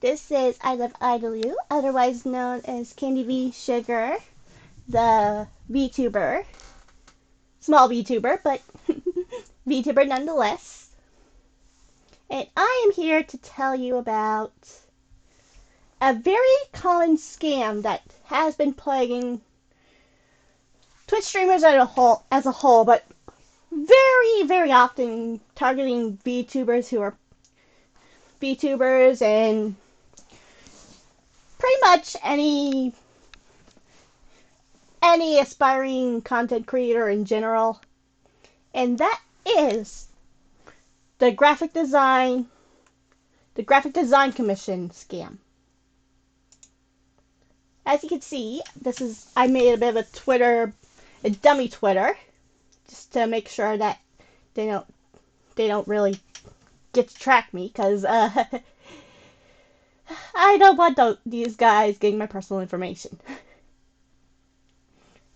This is I Love Idolu, otherwise known as Candy V Sugar, the VTuber. Small VTuber, but VTuber nonetheless. And I am here to tell you about a very common scam that has been plaguing Twitch streamers as a whole, but very, very often targeting VTubers who are VTubers and pretty much any aspiring content creator in general. And that is the graphic design commission scam. As you can see, I made a bit of a dummy Twitter, just to make sure that they don't really get to track me, because I don't want these guys getting my personal information.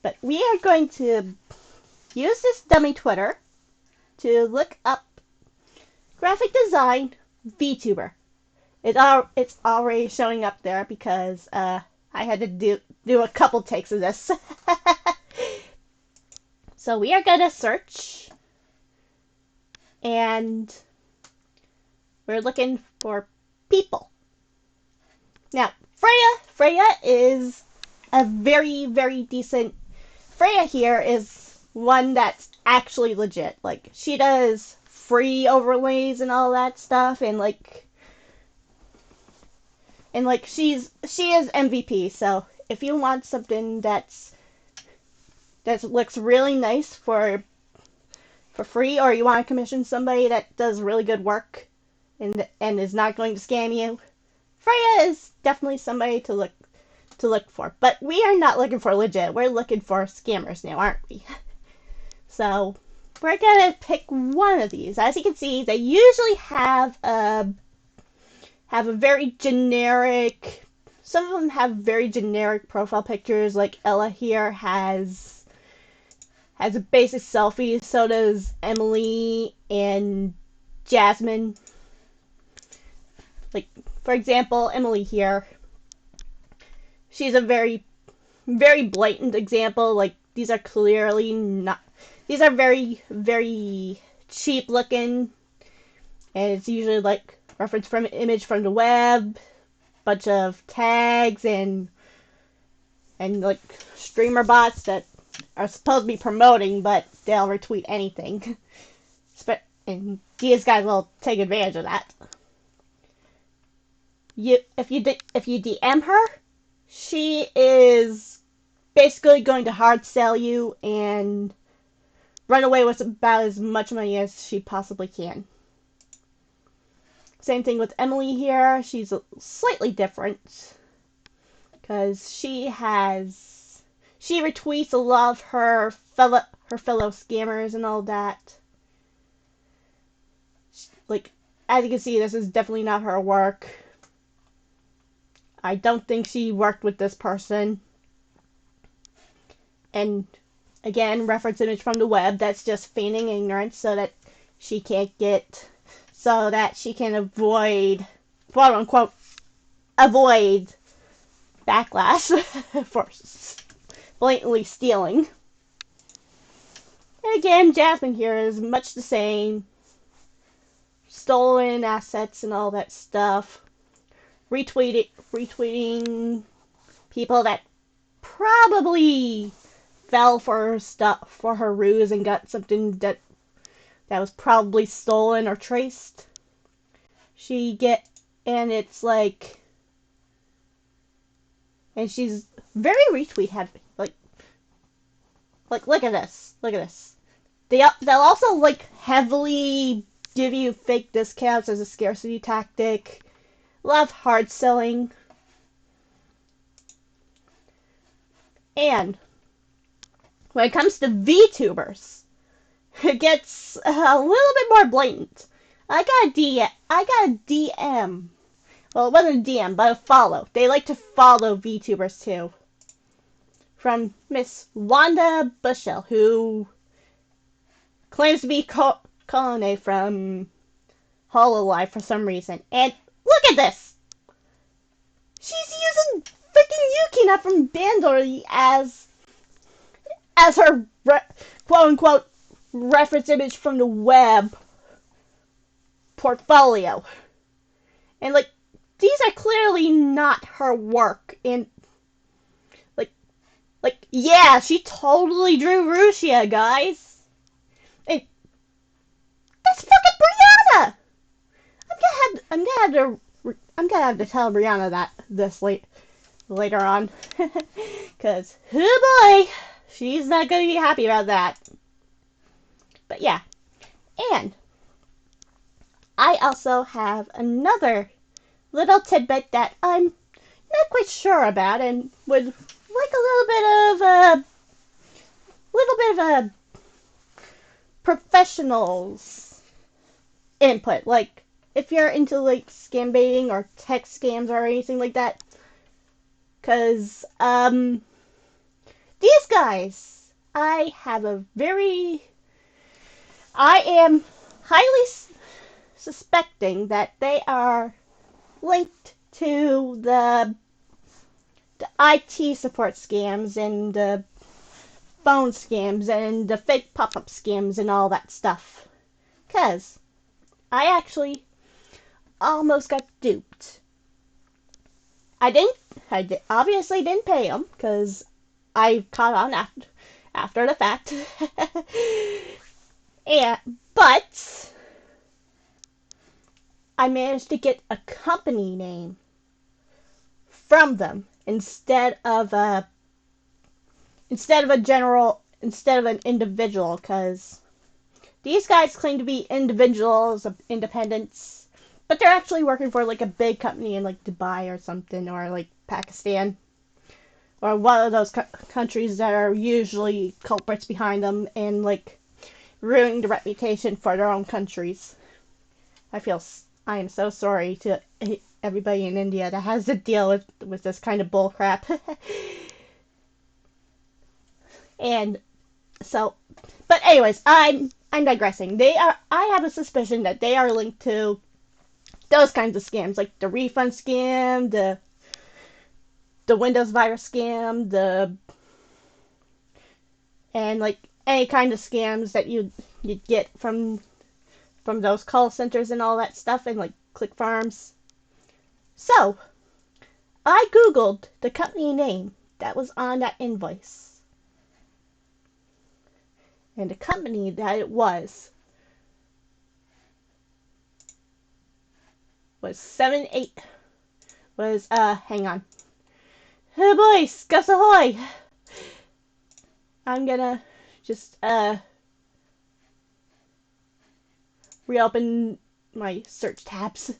But we are going to use this dummy Twitter to look up graphic design VTuber. It's already showing up there because I had to do a couple takes of this. So we are going to search, and we're looking for people. Now, Freya is a very, very decent. Freya here is one that's actually legit. Like, she does free overlays and all that stuff, and she is MVP. So if you want something that looks really nice for free, or you want to commission somebody that does really good work and is not going to scam you, Freya is definitely somebody to look for. But we are not looking for legit. We're looking for scammers now, aren't we? So we're gonna pick one of these. As you can see, they usually have a very generic. Some of them have very generic profile pictures. Like Ella here has a basic selfie. So does Emily and Jasmine. Like, for example, Emily here. She's a very, very blatant example. Like, these are clearly not. These are very, very cheap looking, and it's usually like reference from image from the web, bunch of tags and like streamer bots that are supposed to be promoting, but they'll retweet anything. And these guys will take advantage of that. If you DM her, she is basically going to hard sell you and run away with about as much money as she possibly can. Same thing with Emily here. She's slightly different because she retweets a lot of her fellow scammers and all that. Like, as you can see, this is definitely not her work. I don't think she worked with this person. And again, reference image from the web. That's just feigning ignorance so that she can avoid, quote unquote, avoid backlash for blatantly stealing. And again, Jasmine here is much the same. Stolen assets and all that stuff. Retweeting people that probably fell for her ruse and got something that was probably stolen or traced. And it's like, and she's very retweet heavy. Like look at this. They'll also like heavily give you fake discounts as a scarcity tactic. A lot of hard selling. And when it comes to VTubers, it gets a little bit more blatant. I got a DM. Well, it wasn't a DM, but a follow. They like to follow VTubers too. From Miss Wanda Bushell, who claims to be Colonnade from Hololive for some reason. And look at this! She's using freaking Yukina from Bandori as her quote unquote reference image from the web portfolio. And like, these are clearly not her work. And yeah, she totally drew Rusia, guys. And that's fucking Brianna. I'm gonna have to tell Brianna that later on, cause oh boy, she's not gonna be happy about that. But yeah, and I also have another little tidbit that I'm not quite sure about and would like a little bit of a professional's input. Like, if you're into like scam baiting or text scams or anything like that, because these guys, I am highly suspecting that they are linked to the IT support scams and the phone scams and the fake pop-up scams and all that stuff. Because I actually almost got duped. I obviously didn't pay them because I caught on after the fact. But I managed to get a company name from them instead of an individual, because these guys claim to be individuals of independence, but they're actually working for like a big company in like Dubai or something, or like Pakistan, or one of those countries that are usually culprits behind them and like ruining the reputation for their own countries. I am so sorry to everybody in India that has to deal with this kind of bullcrap. And so, but anyways, I'm digressing. I have a suspicion that they are linked to those kinds of scams, like the refund scam, the Windows virus scam, and like any kind of scams that you'd get from those call centers and all that stuff, and like click farms. So I googled the company name that was on that invoice. And the company that it was 78 was hang on. Oh boy, Scuffed ahoy! I'm gonna just reopen my search tabs.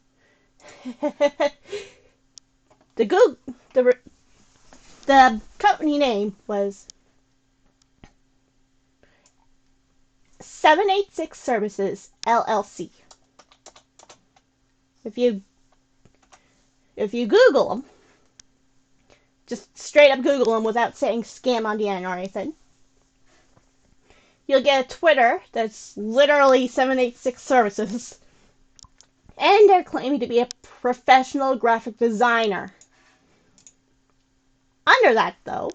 the company name was 786 Services LLC. If you Google them, just straight up Google them without saying scam on the end or anything, you'll get a Twitter that's literally 786 Services. And they're claiming to be a professional graphic designer. Under that, though,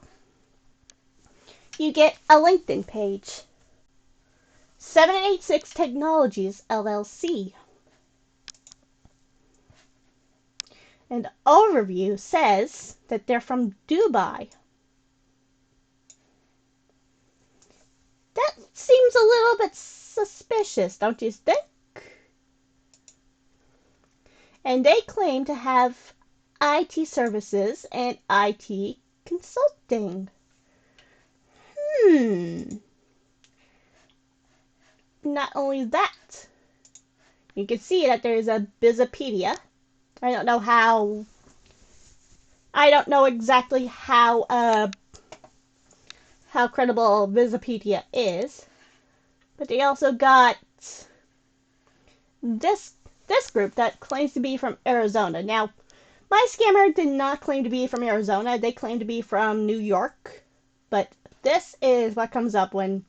you get a LinkedIn page. 786 Technologies LLC. And the overview says that they're from Dubai. That seems a little bit suspicious, don't you think? And they claim to have IT services and IT consulting. Not only that, you can see that there's a Bizopedia. I don't know exactly how credible Bizopedia is, but they also got this group that claims to be from Arizona. Now, my scammer did not claim to be from Arizona. They claim to be from New York, but this is what comes up when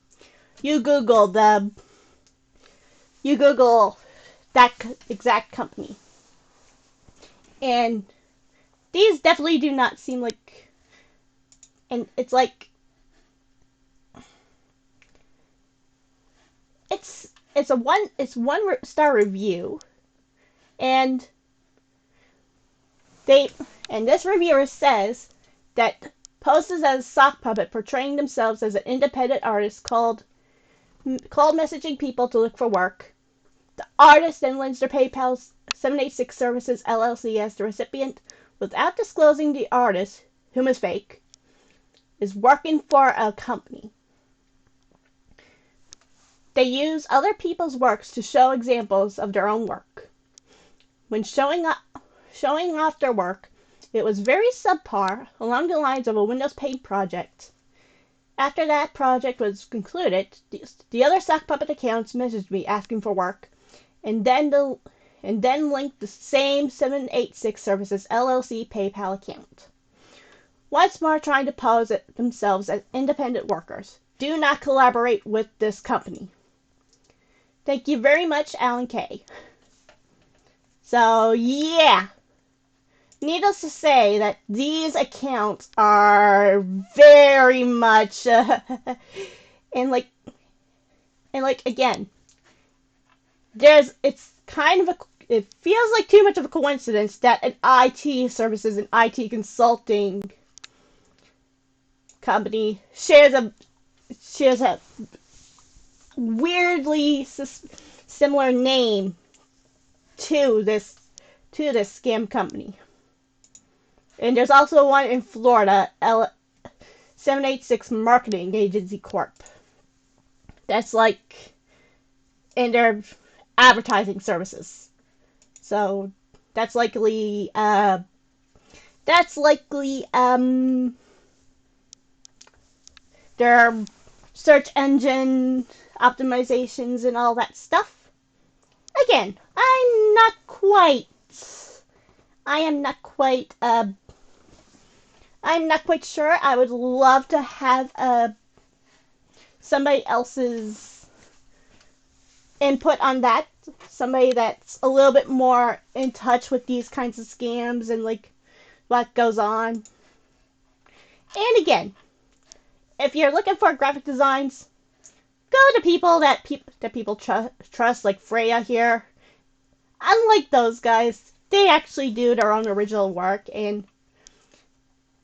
you Google that exact company. And these definitely do not seem like, and it's like, it's a one star review, and this reviewer says that poses as a sock puppet portraying themselves as an independent artist called messaging people to look for work. The artist then links their PayPal 786 Services LLC as the recipient without disclosing the artist, whom is fake, is working for a company. They use other people's works to show examples of their own work. When showing off their work, it was very subpar, along the lines of a Windows Paint project. After that project was concluded, the other sock puppet accounts messaged me asking for work, and then linked the same 786 Services LLC PayPal account. Once more trying to pose themselves as independent workers. Do not collaborate with this company. Thank you very much, Alan K. So, yeah. Needless to say that these accounts are very much, and again, it feels like too much of a coincidence that an IT services and IT consulting company shares a weirdly similar name to this scam company. And there's also one in Florida, 786 Marketing Agency Corp. That's like in their advertising services. So that's likely their search engine optimizations and all that stuff. Again, I am not quite sure. I would love to have somebody else's input on that. Somebody that's a little bit more in touch with these kinds of scams and like what goes on. And again, if you're looking for graphic designs, go to people that people trust, like Freya here. Unlike those guys, they actually do their own original work, and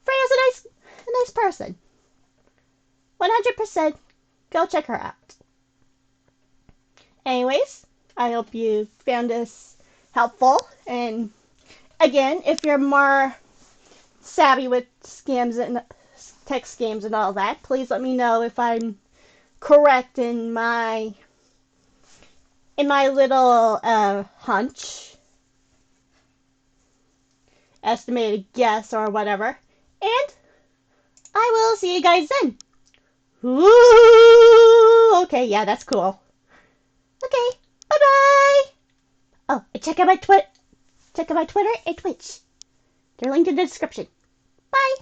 Freya's a nice person. 100%, go check her out. Anyways, I hope you found this helpful, and again, if you're more savvy with scams and text scams and all that, please let me know if I'm correct in my little hunch, estimated guess or whatever, and I will see you guys then. Ooh, okay, yeah, that's cool. Okay, bye bye. Oh, and check out my Twitter and Twitch. They're linked in the description. Bye.